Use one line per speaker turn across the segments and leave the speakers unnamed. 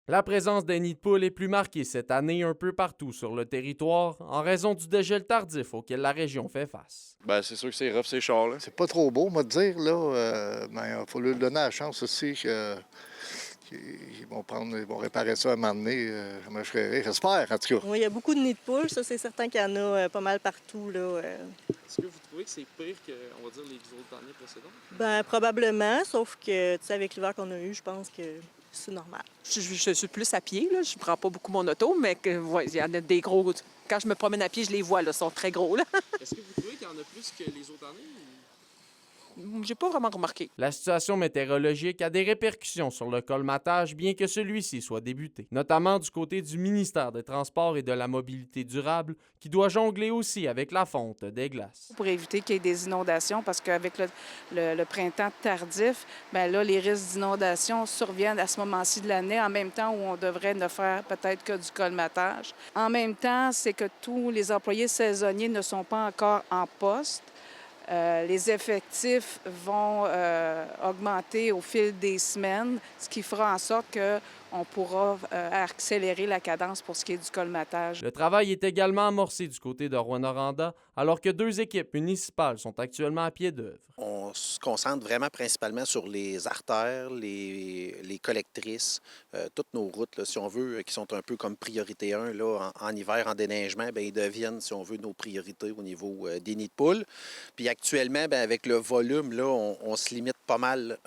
La présence des nids de poules est plus marquée cette année un peu partout sur le territoire en raison du dégel tardif auquel la région fait face.
Ben, c'est sûr que c'est rough, c'est char, là.
C'est pas trop beau, moi, de dire, là. Mais il faut leur donner la chance aussi qu'ils ils vont réparer ça à un moment donné. Moi, je serais, j'espère, en tout cas.
Oui, il y a beaucoup de nids de poules, ça, c'est certain qu'il y en a pas mal partout, là.
Est-ce que vous trouvez que c'est pire que, on va dire, les autres années précédentes?
Ben, probablement, sauf que, tu sais, avec l'hiver qu'on a eu, je pense que c'est normal.
Je suis plus à pied, là. Je prends pas beaucoup mon auto, mais ouais, il y en a des gros. Quand je me promène à pied, je les vois, là, ils sont très gros, là.
Est-ce que vous trouvez qu'il y en a plus que les autres années?
J'ai pas vraiment remarqué.
La situation météorologique a des répercussions sur le colmatage bien que celui-ci soit débuté, notamment du côté du ministère des Transports et de la Mobilité durable qui doit jongler aussi avec la fonte des glaces.
Pour éviter qu'il y ait des inondations, parce qu'avec le printemps tardif, bien là, les risques d'inondation surviennent à ce moment-ci de l'année, en même temps où on devrait ne faire peut-être que du colmatage. En même temps, c'est que tous les employés saisonniers ne sont pas encore en poste. Les effectifs vont augmenter au fil des semaines, ce qui fera en sorte qu'on pourra accélérer la cadence pour ce qui est du colmatage.
Le travail est également amorcé du côté de Rouyn-Noranda, alors que 2 équipes municipales sont actuellement à pied d'œuvre.
On se concentre vraiment principalement sur les artères, les collectrices, toutes nos routes, là, si on veut, qui sont un peu comme priorité 1 là, en hiver, en déneigement, bien, ils deviennent, si on veut, nos priorités au niveau des nids de poules. Puis actuellement, bien, avec le volume, là, on se limite pas mal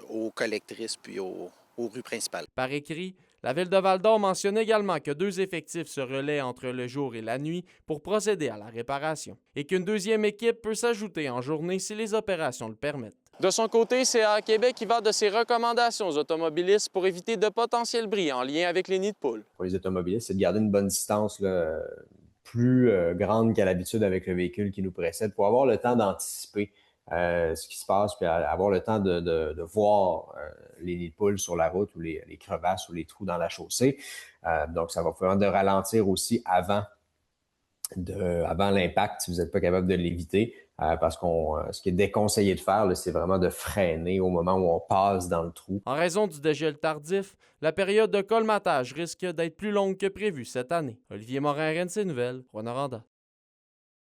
aux collectrices puis aux rues principales.
Par écrit, la ville de Val-d'Or mentionne également que 2 effectifs se relaient entre le jour et la nuit pour procéder à la réparation et qu'une deuxième équipe peut s'ajouter en journée si les opérations le permettent.
De son côté, CA Québec y va de ses recommandations aux automobilistes pour éviter de potentiels bris en lien avec les nids de poules.
Pour les automobilistes, c'est de garder une bonne distance là, plus grande qu'à l'habitude avec le véhicule qui nous précède pour avoir le temps d'anticiper ce qui se passe, puis avoir le temps de voir les nids de poules sur la route ou les crevasses ou les trous dans la chaussée. Donc, ça va vous permettre de ralentir aussi avant l'impact si vous n'êtes pas capable de l'éviter. Parce ce qui est déconseillé de faire, là, c'est vraiment de freiner au moment où on passe dans le trou.
En raison du dégel tardif, la période de colmatage risque d'être plus longue que prévu cette année. Olivier Morin, RNC Nouvelles, Rouyn-Noranda.